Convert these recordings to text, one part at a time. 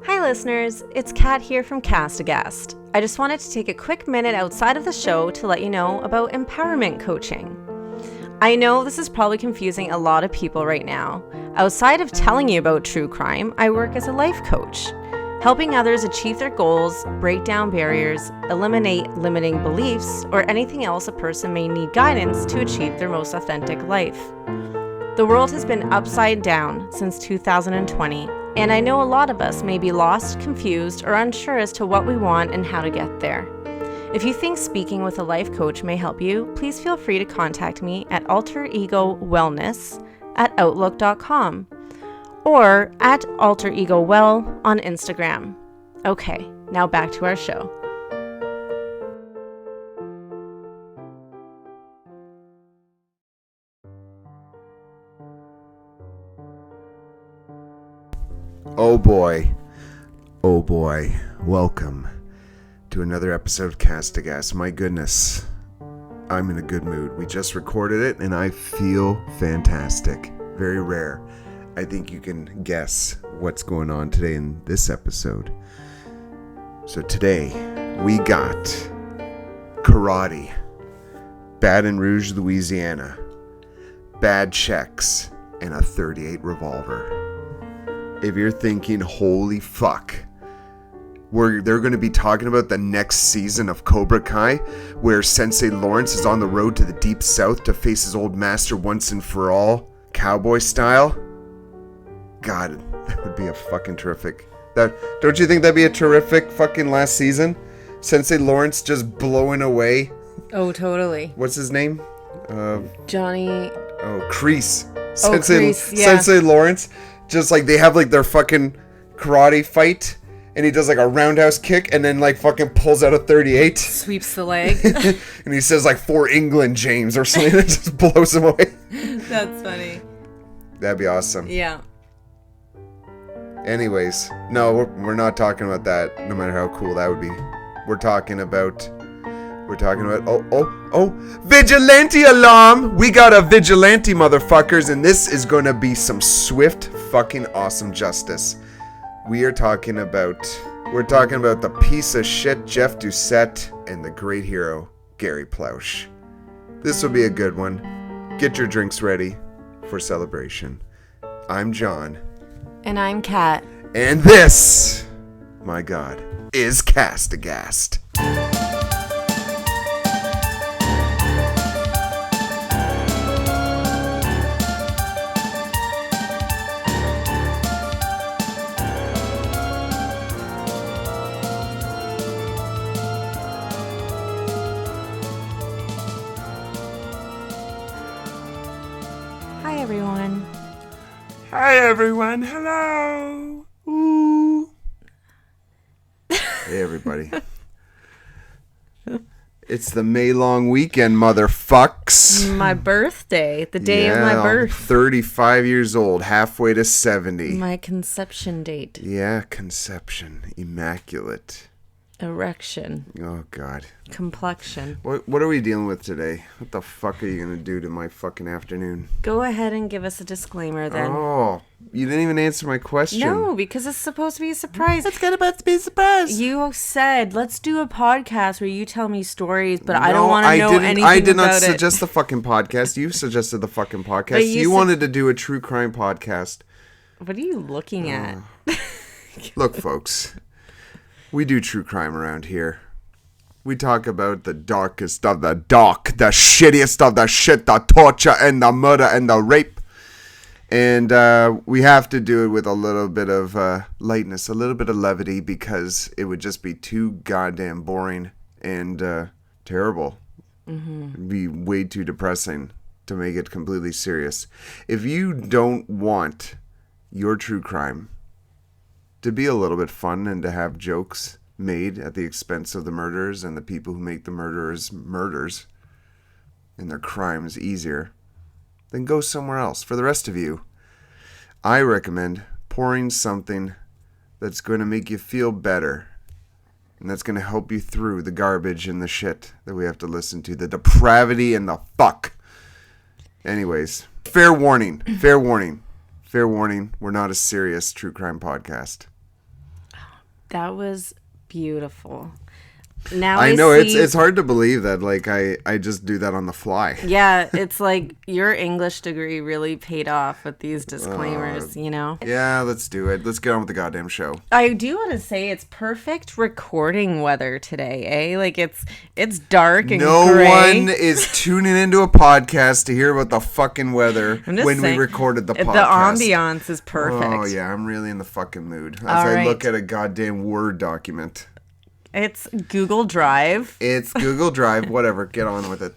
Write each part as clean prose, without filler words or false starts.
Hi listeners, it's Kat here from Aghast. I just wanted to take a quick minute outside of the show to let you know about empowerment coaching. I know this is probably confusing a lot of people right now. Outside of telling you about true crime, I work as a life coach, helping others achieve their goals, break down barriers, eliminate limiting beliefs, or anything else a person may need guidance to achieve their most authentic life. The world has been upside down since 2020, and I know a lot of us may be lost, confused, or unsure as to what we want and how to get there. If you think speaking with a life coach may help you, please feel free to contact me at alteregowellness@outlook.com or at alteregowell on Instagram. Okay, now back to our show. Oh boy, welcome to another episode of Castbox. My goodness, I'm in a good mood. We just recorded it and I feel fantastic. Very rare. I think you can guess what's going on today in this episode. So today, we got karate, Baton Rouge, Louisiana, bad checks, and a .38 revolver. If you're thinking, holy fuck, they're going to be talking about the next season of Cobra Kai, where Sensei Lawrence is on the road to the Deep South to face his old master once and for all, cowboy style. God, that would be a fucking terrific. Don't you think that'd be a terrific fucking last season? Sensei Lawrence just blowing away. Oh, totally. What's his name? Johnny. Oh, Kreese. Kreese, yeah. Sensei Lawrence. Just like they have like their fucking karate fight, and he does like a roundhouse kick, and then like fucking pulls out a .38, Sweeps the leg. and he says like "For England, James" or something, and just blows him away. That's funny. That'd be awesome. Yeah. Anyways, no, we're not talking about that. No matter how cool that would be, we're talking about vigilante alarm! We got a vigilante, motherfuckers, and this is gonna be some swift fucking awesome justice. We're talking about the piece of shit Jeff Doucette and the great hero Gary Plauché. This will be a good one. Get your drinks ready for celebration. I'm John. And I'm Kat. And this, my God, is Castbox. Hi everyone, hello. Ooh. Hey everybody. It's the May long weekend, motherfucks. My birthday, the day of my birth. 35 years old, halfway to 70. My conception date. Yeah, conception, immaculate. Erection. Oh God. Complexion. What are we dealing with today? What the fuck are you gonna do to my fucking afternoon? Go ahead and give us a disclaimer then. Oh, you didn't even answer my question. No, because it's supposed to be a surprise. It's about to be a surprise. You said, let's do a podcast where you tell me stories, but I don't want to know anything about it. I did not suggest the fucking podcast. You suggested the fucking podcast. You wanted to do a true crime podcast. What are you looking at? Look, folks. We do true crime around here. We talk about the darkest of the dark, the shittiest of the shit, the torture and the murder and the rape. And we have to do it with a little bit of lightness, a little bit of levity, because it would just be too goddamn boring and terrible. Mm-hmm. It'd be way too depressing to make it completely serious. If you don't want your true crime to be a little bit fun and to have jokes made at the expense of the murderers and the people who make the murderers murders and their crimes easier, then go somewhere else. For the rest of you, I recommend pouring something that's going to make you feel better, and that's going to help you through the garbage and the shit that we have to listen to, the depravity and the fuck. Anyways, fair warning, we're not a serious true crime podcast. That was beautiful. Now I know see, it's hard to believe that like I just do that on the fly. Yeah, it's like your English degree really paid off with these disclaimers, you know? Yeah, let's do it. Let's get on with the goddamn show. I do want to say it's perfect recording weather today, eh? Like it's dark and No gray. one is tuning into a podcast to hear about the fucking weather when we recorded the podcast. The ambiance is perfect. Oh yeah, I'm really in the fucking mood as All I look right. at a goddamn Word document. It's Google Drive. It's Google Drive, whatever. Get on with it.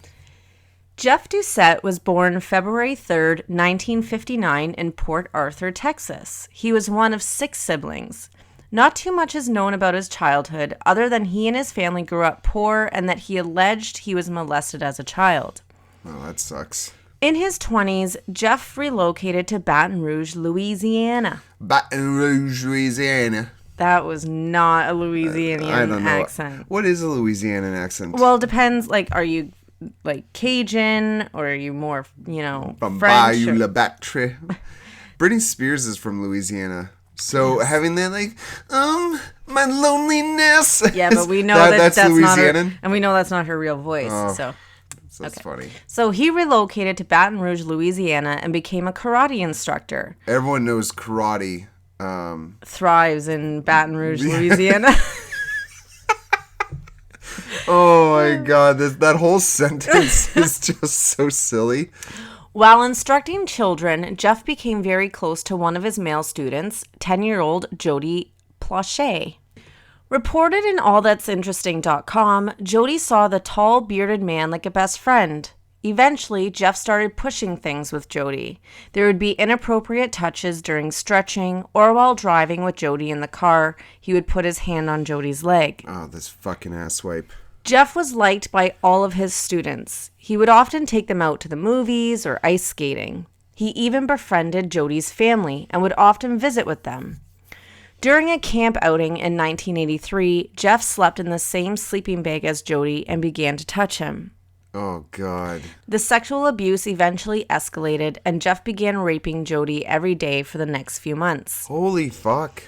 Jeff Doucette was born February 3rd, 1959 in Port Arthur, Texas. He was one of 6 siblings. Not too much is known about his childhood other than he and his family grew up poor and that he alleged he was molested as a child. Oh, that sucks. In his 20s, Jeff relocated to Baton Rouge, Louisiana. Baton Rouge, Louisiana. That was not a Louisianian I don't know. accent. What is a Louisianan accent? Well, it depends. Like, are you like Cajun or are you more, From French? Bayou La Batterie. Britney Spears is from Louisiana. So having that like, my loneliness. Yeah, but we know that's not her, and we know that's not her real voice. So that's funny. So he relocated to Baton Rouge, Louisiana, and became a karate instructor. Everyone knows karate. Thrives in Baton Rouge, Louisiana. Oh my god, that whole sentence is just so silly. While instructing children, Jeff became very close to one of his male students, 10-year-old Gary Plauché. Reported in allthat'sinteresting.com, Jody saw the tall, bearded man like a best friend. Eventually, Jeff started pushing things with Jody. There would be inappropriate touches during stretching, or while driving with Jody in the car, he would put his hand on Jody's leg. Oh, this fucking asswipe. Jeff was liked by all of his students. He would often take them out to the movies or ice skating. He even befriended Jody's family and would often visit with them. During a camp outing in 1983, Jeff slept in the same sleeping bag as Jody and began to touch him. Oh, God. The sexual abuse eventually escalated, and Jeff began raping Jody every day for the next few months. Holy fuck.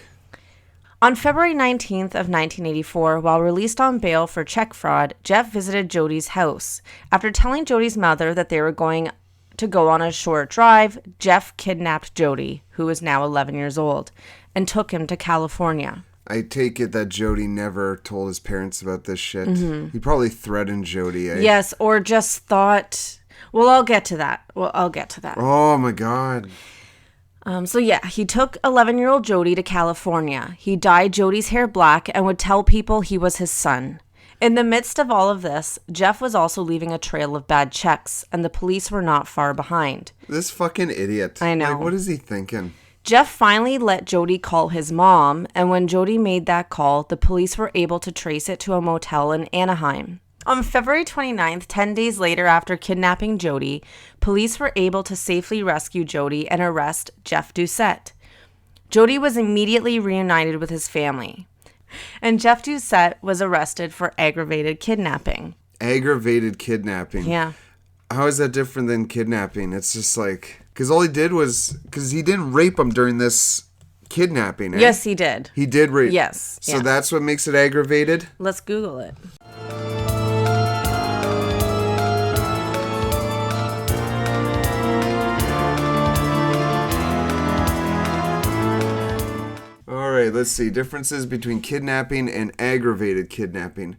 On February 19th of 1984, while released on bail for check fraud, Jeff visited Jody's house. After telling Jody's mother that they were going to go on a short drive, Jeff kidnapped Jody, who was now 11 years old, and took him to California. I take it that Jody never told his parents about this shit. Mm-hmm. He probably threatened Jody, eh? Yes, or just thought... Well, I'll get to that. Oh, my God. He took 11-year-old Jody to California. He dyed Jody's hair black and would tell people he was his son. In the midst of all of this, Jeff was also leaving a trail of bad checks, and the police were not far behind. This fucking idiot. I know. Like, what is he thinking? Jeff finally let Jody call his mom, and when Jody made that call, the police were able to trace it to a motel in Anaheim. On February 29th, 10 days later after kidnapping Jody, police were able to safely rescue Jody and arrest Jeff Doucette. Jody was immediately reunited with his family, and Jeff Doucette was arrested for aggravated kidnapping. Aggravated kidnapping? Yeah. How is that different than kidnapping? It's just like... Because all he did was... Because he didn't rape him during this kidnapping, eh? Yes, he did. He did rape? Yes. So that's what makes it aggravated? Let's Google it. All right, let's see. Differences between kidnapping and aggravated kidnapping.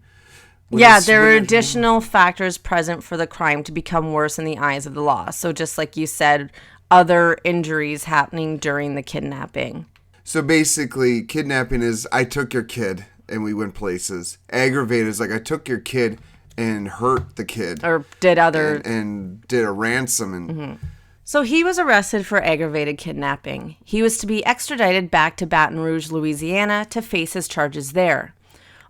There are additional factors present for the crime to become worse in the eyes of the law. So just like you said, other injuries happening during the kidnapping. So basically, kidnapping is I took your kid and we went places. Aggravated is like I took your kid and hurt the kid. Or did other... And did a ransom. And Mm-hmm. So he was arrested for aggravated kidnapping. He was to be extradited back to Baton Rouge, Louisiana to face his charges there.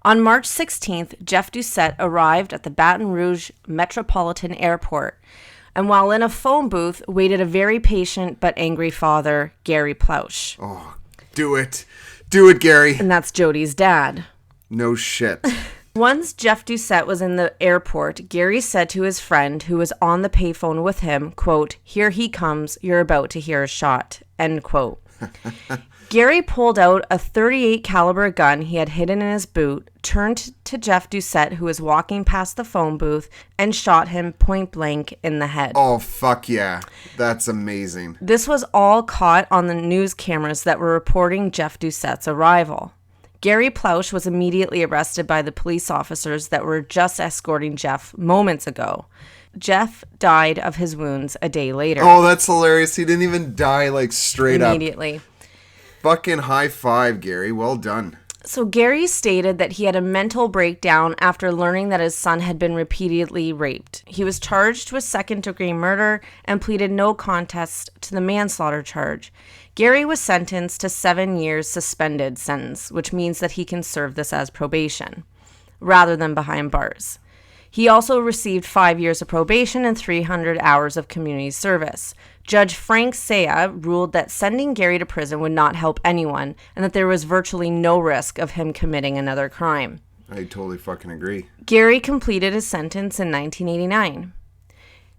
On March 16th, Jeff Doucette arrived at the Baton Rouge Metropolitan Airport, and while in a phone booth, waited a very patient but angry father, Gary Plauché. Oh, do it. Do it, Gary. And that's Jody's dad. No shit. Once Jeff Doucette was in the airport, Gary said to his friend who was on the payphone with him, quote, "Here he comes, you're about to hear a shot," end quote. Gary pulled out a .38 caliber gun he had hidden in his boot, turned to Jeff Doucette, who was walking past the phone booth, and shot him point blank in the head. Oh, fuck yeah. That's amazing. This was all caught on the news cameras that were reporting Jeff Doucette's arrival. Gary Plauché was immediately arrested by the police officers that were just escorting Jeff moments ago. Jeff died of his wounds a day later. Oh, that's hilarious. He didn't even die, like, straight Immediately. up. Fucking high five, Gary. Well done. So Gary stated that he had a mental breakdown after learning that his son had been repeatedly raped. He was charged with second-degree murder and pleaded no contest to the manslaughter charge. Gary was sentenced to 7 years suspended sentence, which means that he can serve this as probation, rather than behind bars. He also received 5 years of probation and 300 hours of community service. Judge Frank Saya ruled that sending Gary to prison would not help anyone and that there was virtually no risk of him committing another crime. I totally fucking agree. Gary completed his sentence in 1989.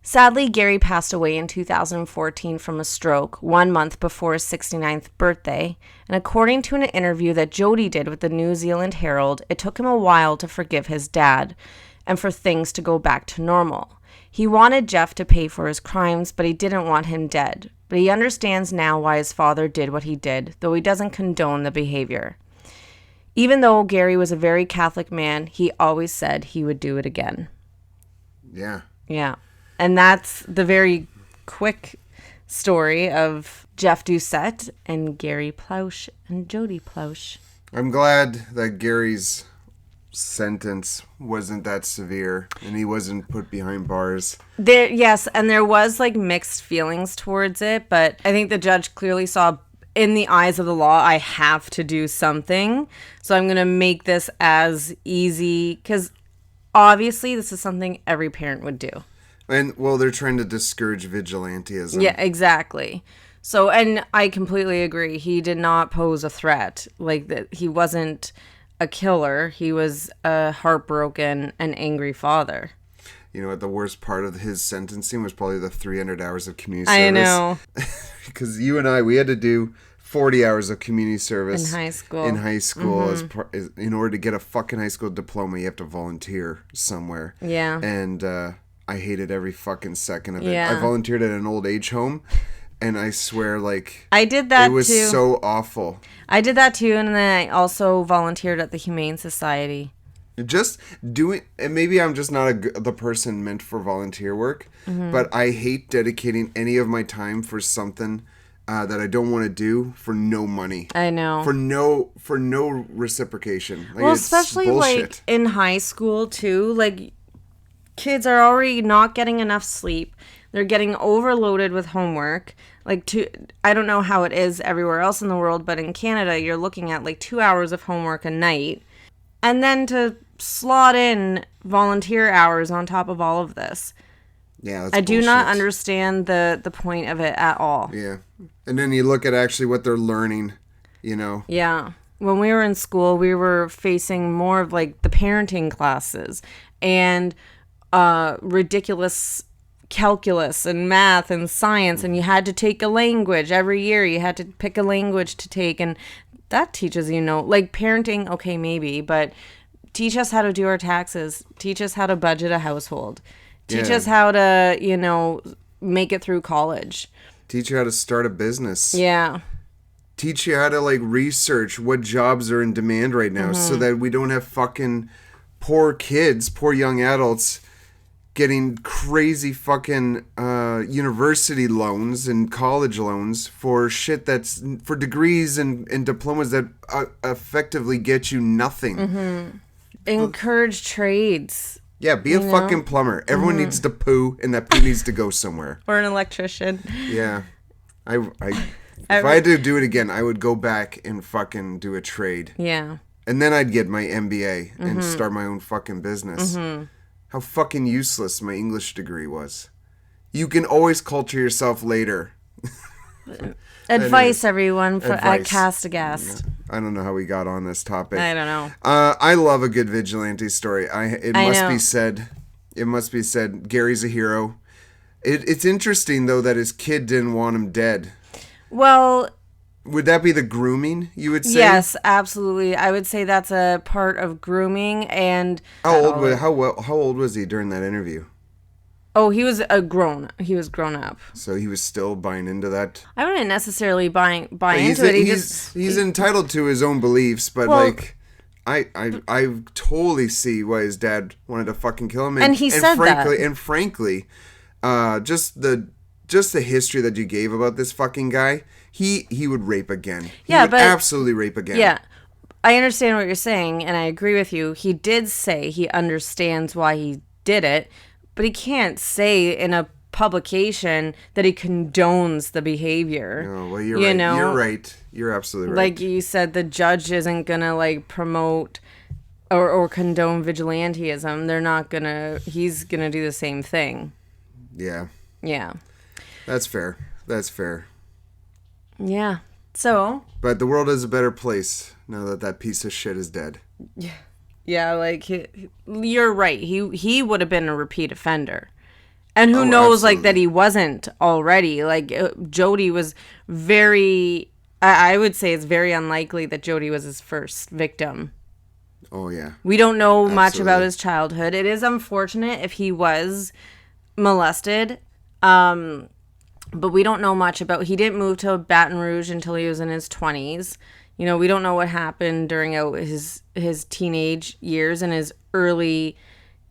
Sadly, Gary passed away in 2014 from a stroke 1 month before his 69th birthday, and according to an interview that Jody did with the New Zealand Herald, it took him a while to forgive his dad and for things to go back to normal. He wanted Jeff to pay for his crimes, but he didn't want him dead. But he understands now why his father did what he did, though he doesn't condone the behavior. Even though Gary was a very Catholic man, he always said he would do it again. Yeah. Yeah. And that's the very quick story of Jeff Doucette and Gary Plauché and Jody Plauché. I'm glad that Gary's sentence wasn't that severe and he wasn't put behind bars. Yes, and there was like mixed feelings towards it, but I think the judge clearly saw in the eyes of the law, I have to do something. So I'm going to make this as easy because obviously this is something every parent would do. And, well, they're trying to discourage vigilantism. Yeah, exactly. So, and I completely agree. He did not pose a threat. Like, that he wasn't a killer. He was a heartbroken and angry father. You know what? The worst part of his sentencing was probably the 300 hours of community service. I know. Because you and I, we had to do 40 hours of community service. In high school. Mm-hmm. In order to get a fucking high school diploma, you have to volunteer somewhere. Yeah. And I hated every fucking second of it. Yeah. I volunteered at an old age home, and I swear, like, I did that it was too. so awful. I did that too, and then I also volunteered at the Humane Society. Just doing, and maybe I'm just not the person meant for volunteer work, but I hate dedicating any of my time for something that I don't want to do for no money. I know. For no reciprocation. Like, Well, it's especially bullshit. like in high school too, like kids are already not getting enough sleep. They're getting overloaded with homework. I don't know how it is everywhere else in the world, but in Canada, you're looking at like 2 hours of homework a night. And then to slot in volunteer hours on top of all of this. Yeah, that's I do not bullshit. understand the point of it at all. Yeah. And then you look at actually what they're learning, you know. Yeah. When we were in school, we were facing more of like the parenting classes and ridiculous calculus and math and science, and you had to take a language every year. You had to pick a language to take, and that teaches like parenting, okay, maybe, but teach us how to do our taxes, teach us how to budget a household, teach us how to, make it through college. Teach you how to start a business. Yeah. Teach you how to like research what jobs are in demand right now so that we don't have fucking poor kids, poor young adults getting crazy fucking university loans and college loans for shit that's for degrees and diplomas that effectively get you nothing. Encourage trades. Yeah, be a fucking plumber. Everyone needs to poo, and that poo needs to go somewhere. Or an electrician. Yeah. If I had to do it again, I would go back and fucking do a trade. Yeah. And then I'd get my MBA and start my own fucking business. How fucking useless my English degree was. You can always culture yourself later. Advice, everyone, at Advice. Castbox. I don't know how we got on this topic. I don't know. I love a good vigilante story. It must know. be said. It must be said. Gary's a hero. It's interesting, though, that his kid didn't want him dead. Well, Would that be the grooming, you would say? Yes, absolutely. I would say that's a part of grooming. And how old was he during that interview? Oh, he was grown up. So he was still buying into that. I wouldn't necessarily buy into it. He's entitled to his own beliefs, but like, I totally see why his dad wanted to fucking kill him. And he said that. And frankly, just the history that you gave about this fucking guy, he would rape again. He would absolutely rape again. Yeah. I understand what you're saying, and I agree with you. He did say he understands why he did it. But he can't say in a publication that he condones the behavior. No, well, you're right. You're right. You're absolutely right. Like you said, the judge isn't going to like promote or condone vigilantism. They're not going to... He's going to do the same thing. Yeah. Yeah. That's fair. Yeah. So... But the world is a better place now that piece of shit is dead. Yeah. Yeah, like, you're right. He would have been a repeat offender. And who knows, absolutely. Like, that he wasn't already. Like, Jody was very... I would say it's very unlikely that Jody was his first victim. Oh, yeah. We don't know much about his childhood. It is unfortunate if he was molested. But we don't know much about... He didn't move to Baton Rouge until he was in his 20s. You know, we don't know what happened during his teenage years and his early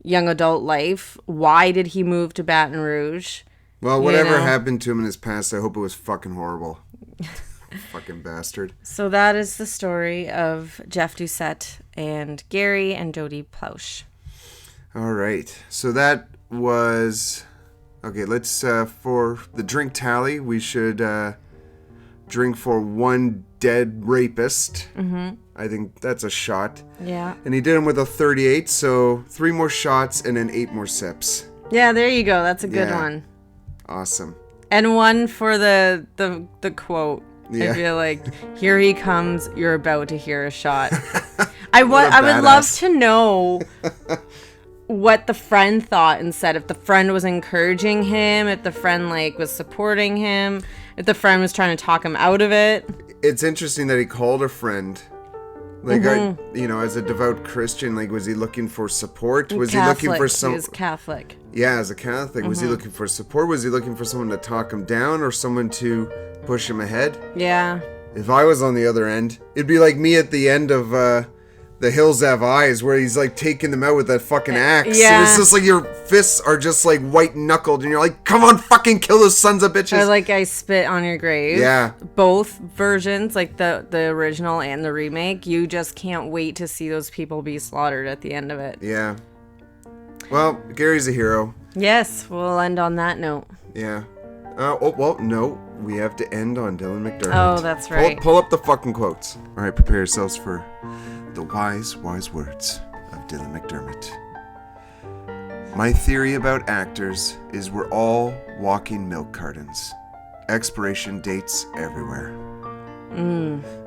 young adult life. Why did he move to Baton Rouge? Well, whatever happened to him in his past, I hope it was fucking horrible. Fucking bastard. So that is the story of Jeff Doucette and Gary and Jody Plauché. All right. So that was... Okay, let's... for the drink tally, we should drink for one dead rapist. Mm-hmm. I think that's a shot. Yeah. And he did him with a 38, so 3 more shots and then 8 more sips. Yeah, there you go. That's a good one. Awesome. And one for the quote. Yeah. I feel like, here he comes, you're about to hear a shot. I would love to know what the friend thought instead. If the friend was encouraging him, if the friend like was supporting him, if the friend was trying to talk him out of it. It's interesting that he called a friend. Like, mm-hmm. As a devout Christian, like, was he looking for support? Was Catholic. He looking for some... He was Catholic. Yeah, as a Catholic. Mm-hmm. Was he looking for support? Was he looking for someone to talk him down or someone to push him ahead? Yeah. If I was on the other end, it'd be like me at the end of The Hills Have Eyes, where he's, like, taking them out with that fucking axe. Yeah. And it's just like your fists are just, like, white-knuckled, and you're like, come on, fucking kill those sons of bitches. Or, like, I Spit on Your Grave. Yeah. Both versions, like the original and the remake, you just can't wait to see those people be slaughtered at the end of it. Yeah. Well, Gary's a hero. Yes, we'll end on that note. Yeah. No. We have to end on Dylan McDermott. Oh, that's right. Pull up the fucking quotes. All right, prepare yourselves for the wise words of Dylan McDermott. My theory about actors is we're all walking milk cartons. Expiration dates everywhere.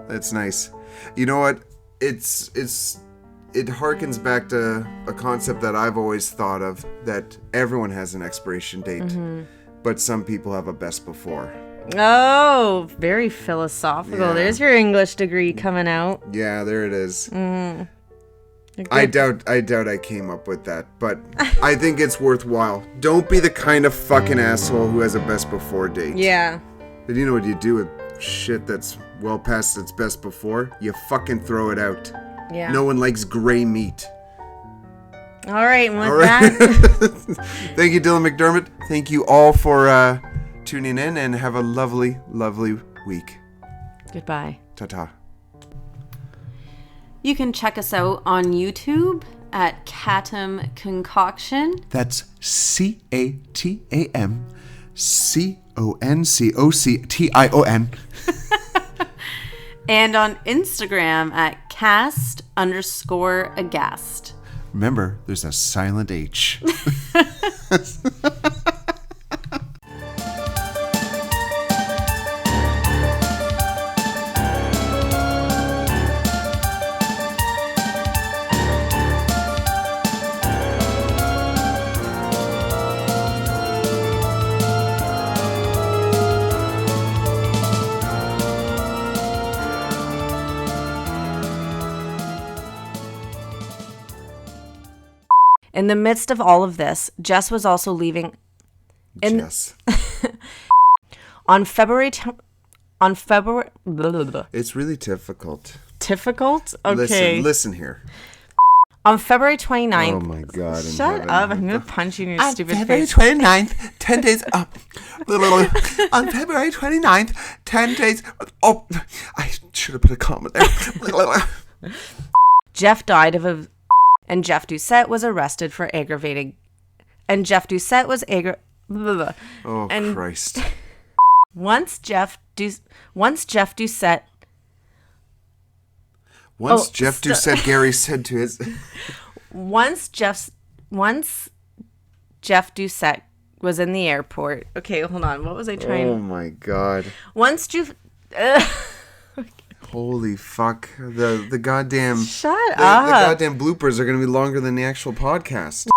That's nice. You know what? It harkens back to a concept that I've always thought of, that everyone has an expiration date, but some people have a best before. Oh, very philosophical. Yeah. There's your English degree coming out. Yeah, there it is. I doubt I came up with that, but I think it's worthwhile. Don't be the kind of fucking asshole who has a best before date. Yeah. But you know what you do with shit that's well past its best before? You fucking throw it out. Yeah. No one likes gray meat. All right, and with that... Thank you, Dylan McDermott. Thank you all for tuning in, and have a lovely, lovely week. Goodbye. Ta-ta. You can check us out on YouTube at Catam Concoction. That's CATAM CONCOCTION. And on Instagram at cast_aghast. Remember, there's a silent H. In the midst of all of this, Jess was also leaving. Jess. On February. Blah, blah, blah. It's really difficult. Difficult? Okay. Listen here. On February 29th. Oh my God. Shut up. I'm going to punch you in your stupid February face. 29th, 10 days. On February 29th, 10 days. Oh, I should have put a comma there. Jeff died of a. And Jeff Doucette was arrested for aggravating. And Jeff Doucette was Oh, and Christ. Once Jeff Doucette. Once Jeff Doucette, Gary said to his. Once Jeff Doucette was in the airport. Okay, hold on. What was I trying? Oh my God. Once Jeff. Holy fuck. The goddamn. Shut the up. goddamn bloopers are going to be longer than the actual podcast.